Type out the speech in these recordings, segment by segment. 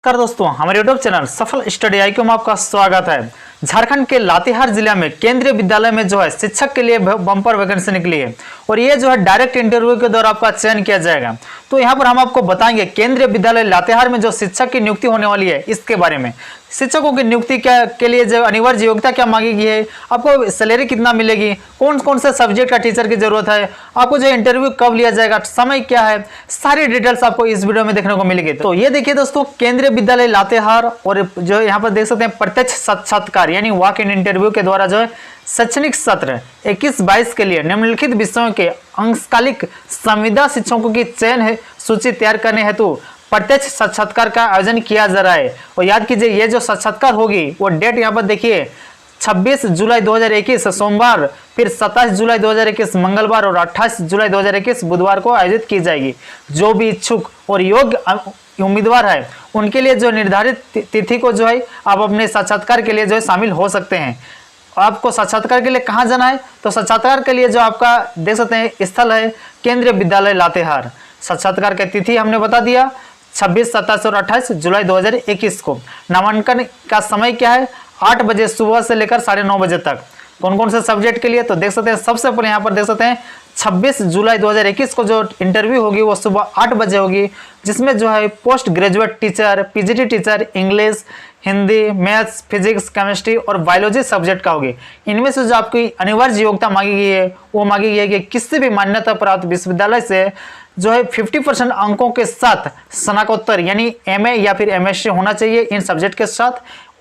नमस्कार दोस्तों, हमारे यूट्यूब चैनल सफल स्टडी IQ में आपका स्वागत है। झारखंड के लातेहार जिला में केंद्रीय विद्यालय में जो है शिक्षक के लिए बम्पर वैकेंसी निकली है और ये जो है डायरेक्ट इंटरव्यू के द्वारा आपका चयन किया जाएगा। तो यहाँ पर हम आपको बताएंगे केंद्रीय विद्यालय लातेहार में जो शिक्षक की नियुक्ति होने वाली है इसके बारे में। शिक्षकों की नियुक्ति के लिए जो अनिवार्य योग्यता क्या मांगी गई है, आपको सैलरी कितना मिलेगी, कौन कौन से सब्जेक्ट का टीचर की जरूरत है, आपको जो इंटरव्यू कब लिया जाएगा, समय क्या है, सारी डिटेल्स आपको इस वीडियो में देखने को मिलेगी। तो ये देखिए दोस्तों, केंद्रीय विद्यालय लातेहार और जो यहाँ पर देख सकते हैं प्रत्यक्ष साक्षात्कार यानी वॉक इन इंटरव्यू के द्वारा जो है शैक्षणिक सत्र 21-22 के लिए निम्नलिखित विषयों के अंशकालिक संविदा शिक्षकों की चयन है सूची तैयार करने हेतु प्रत्यक्ष साक्षात्कार का आयोजन किया जा रहा है। और याद कीजिए ये जो साक्षात्कार होगी वो डेट यहाँ पर देखिए 26 जुलाई 2021 सोमवार, फिर 27 जुलाई 2021 मंगलवार और 28 जुलाई 2021 बुधवार को आयोजित की जाएगी। जो भी इच्छुक और योग्य उम्मीदवार है उनके लिए जो निर्धारित तिथि को जो है आप अपने साक्षात्कार के लिए जो है शामिल हो सकते हैं। आपको साक्षात्कार के लिए कहाँ जाना है, तो साक्षात्कार के लिए जो आपका देख सकते हैं स्थल है केंद्रीय विद्यालय लातेहार। साक्षात्कार की तिथि हमने बता दिया 26, 27 और 28 जुलाई 2021 को। नामांकन का समय क्या है, 8 बजे सुबह से लेकर 9:30 बजे तक। कौन कौन से सब्जेक्ट के लिए, तो देख सकते हैं सबसे पहले यहाँ पर देख सकते हैं 26 जुलाई 2021 को जो इंटरव्यू होगी वो सुबह 8 बजे होगी, जिसमें जो है post graduate teacher, PGT teacher, English, Hindi, maths, physics, chemistry और बायोलॉजी सब्जेक्ट का होगी। इनमें से जो आपकी अनिवार्य योग्यता मांगी गई है वो मांगी गई है कि किसी भी मान्यता प्राप्त विश्वविद्यालय से जो है 50% अंकों के साथ स्नातकोत्तर यानी MA या फिर MSc होना चाहिए इन सब्जेक्ट के साथ,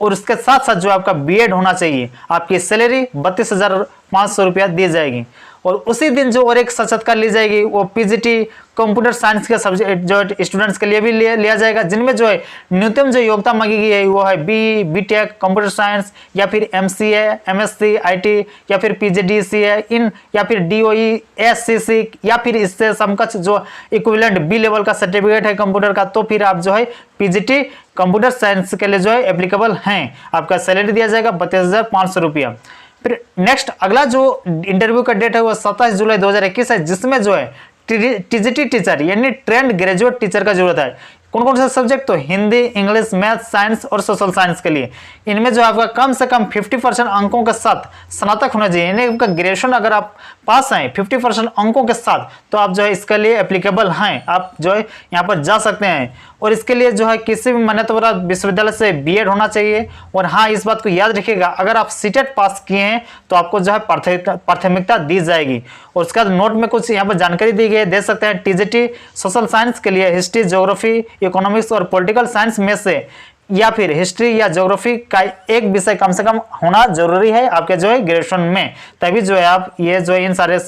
और उसके साथ साथ जो आपका BEd होना चाहिए। आपकी सैलरी 32,500 रुपया दी जाएगी। और उसी दिन जो और एक साक्षात्कार ली जाएगी वो PGT कंप्यूटर साइंस के सब्जेक्ट जो स्टूडेंट्स के लिए भी लिया जाएगा, जिनमें जो है न्यूनतम जो योग्यता मांगी गई है वो है BTech कंप्यूटर साइंस या फिर MCA, MSc IT या फिर PGDCA इन या फिर DOE SCC या फिर इससे समकक्ष जो इक्विवेलेंट B लेवल का सर्टिफिकेट है कंप्यूटर का, तो फिर आप जो है PGT कंप्यूटर साइंस के लिए जो है एप्लीकेबल हैं। आपका सैलरी दिया जाएगा 32,500 रुपया। फिर नेक्स्ट अगला जो इंटरव्यू का डेट है वो 27 जुलाई 2021 है, जिसमें जो है TGT टीचर यानी ट्रेंड ग्रेजुएट टीचर का जरूरत है। कौन कौन से सब्जेक्ट, तो हिंदी, इंग्लिश, मैथ, साइंस और सोशल साइंस के लिए। इनमें जो आपका कम से कम 50% अंकों के साथ स्नातक होना चाहिए, यानी आपका ग्रेजुएशन अगर आप पास हैं 50% अंकों के साथ तो आप जो है इसके लिए एप्लीकेबल हैं, आप जो है यहाँ पर जा सकते हैं। और इसके लिए जो है किसी भी मान्यता प्राप्त विश्वविद्यालय से BEd होना चाहिए। और हाँ, इस बात को याद रखिएगा अगर आप CTET पास किए हैं तो आपको जो है प्राथमिकता दी जाएगी। और उसके बाद नोट में कुछ यहाँ पर जानकारी दी गई है, देख सकते हैं। TGT सोशल साइंस के लिए हिस्ट्री, ज्योग्राफी, इकोनॉमिक्स और पॉलिटिकल साइंस में से या फिर हिस्ट्री या ज्योग्राफी का एक विषय कम से कम होना जरूरी है आपके जो है ग्रेजुएशन में, तभी जो है आप ये जो है इन सारे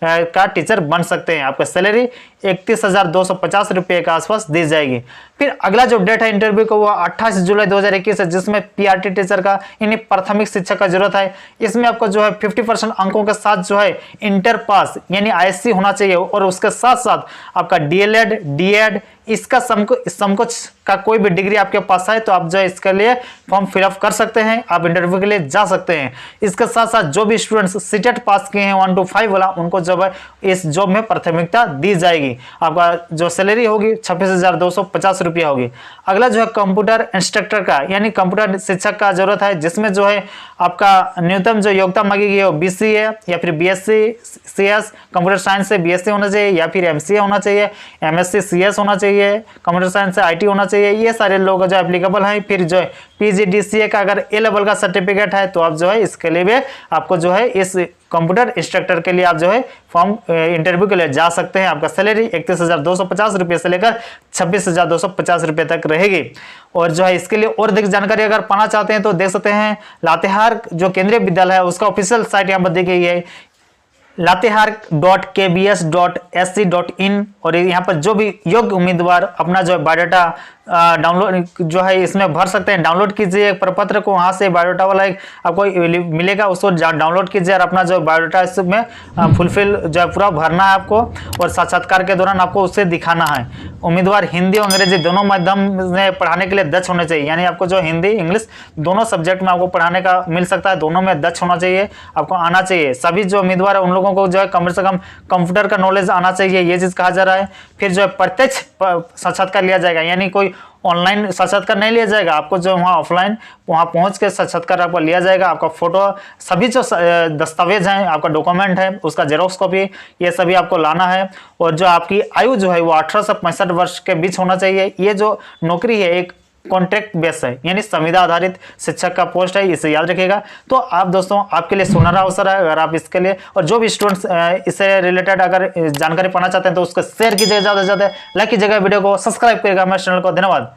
का टीचर बन सकते हैं। आपका सैलरी 31,250 रुपये के आसपास दी जाएगी। फिर अगला जो डेट है इंटरव्यू का वो 28 जुलाई 2021 है, जिसमें PRT टीचर का यानी प्राथमिक शिक्षक का जरूरत है। इसमें आपको जो है 50% अंकों के साथ जो है इंटर पास यानी ISC होना चाहिए, और उसके साथ साथ आपका DLED, DEd इसका समकुछ का कोई भी डिग्री आपके पास है तो आप जो है इसके लिए फॉर्म फिलअप कर सकते हैं, आप इंटरव्यू के लिए जा सकते हैं। इसके साथ साथ जो भी स्टूडेंट्स CTET पास किए हैं 1 to 5 वाला, उनको जो है इस जॉब में प्राथमिकता दी जाएगी। आपका जो सैलरी होगी 26,250 रुपया होगी। अगला जो है कंप्यूटर इंस्ट्रक्टर का यानी कंप्यूटर शिक्षक का जरूरत है, जिसमें जो है आपका न्यूनतम जो योग्यता मांगी गई है वो BCA या फिर BSc CS कंप्यूटर साइंस से BSc होना चाहिए या फिर MCA होना चाहिए, MSc CS होना चाहिए, कंप्यूटर साइंस से IT होना चाहिए। ये सारे लोग जो एप्लीकेबल हैं। फिर जो है PGDCA का अगर A लेवल का सर्टिफिकेट है तो आप जो है इसके लिए भी आपको जो है इस कंप्यूटर इंस्ट्रक्टर के लिए आप जो है फॉर्म इंटरव्यू के लिए जा सकते हैं। आपका सैलरी 31,250 रुपये से लेकर 26,250 रुपये तक रहेगी। और जो है इसके लिए और अधिक जानकारी अगर पाना चाहते हैं तो देख सकते हैं लातेहार जो केंद्रीय विद्यालय है उसका ऑफिशियल साइट यहाँ पर दी गई है latehark.kbs.sc.in। और यहाँ पर जो भी योग्य उम्मीदवार अपना जो है बायोडाटा डाउनलोड जो है इसमें भर सकते हैं। डाउनलोड कीजिए एक प्रपत्र को, वहाँ से बायोडाटा वाला एक आपको मिलेगा, उसको डाउनलोड कीजिए और अपना जो बायोडाटा इसमें फुलफिल जो है पूरा भरना है आपको, और साक्षात्कार के दौरान आपको उसे दिखाना है। उम्मीदवार हिंदी और अंग्रेजी दोनों माध्यम में पढ़ाने के लिए दक्ष होने चाहिए, यानी आपको जो हिंदी इंग्लिश दोनों सब्जेक्ट में आपको पढ़ाने का मिल सकता है, दोनों में दक्ष होना चाहिए, आपको आना चाहिए। सभी जो उम्मीदवार है उन लोगों को जो है कम से कम कंप्यूटर का नॉलेज आना चाहिए, ये चीज़ कहा जा रहा है। है। फिर जो है प्रत्यक्ष साक्षात्कार लिया जाएगा, यानी कोई ऑनलाइन साक्षात्कार नहीं लिया जाएगा, आपको जो वहाँ ऑफलाइन वहाँ पहुँच के साक्षात्कार आपको लिया जाएगा। आपका फोटो, सभी जो दस्तावेज हैं, आपका डॉक्यूमेंट है, उसका जेरोक्स कॉपी, ये सभी आपको लाना है। और जो आपकी आयु जो है वो 18 से 65 वर्ष के बीच होना चाहिए। ये जो नौकरी है एक कॉन्ट्रैक्ट बेस है, यानी संविदा आधारित शिक्षक का पोस्ट है, इसे याद रखिएगा। तो आप दोस्तों, आपके लिए सुनहरा अवसर है अगर आप इसके लिए, और जो भी स्टूडेंट्स इससे रिलेटेड अगर जानकारी पाना चाहते हैं तो उसको शेयर कीजिएगा, ज़्यादा से ज़्यादा लाइक कीजिएगा, वीडियो को सब्सक्राइब करिएगा हमारे चैनल को। धन्यवाद।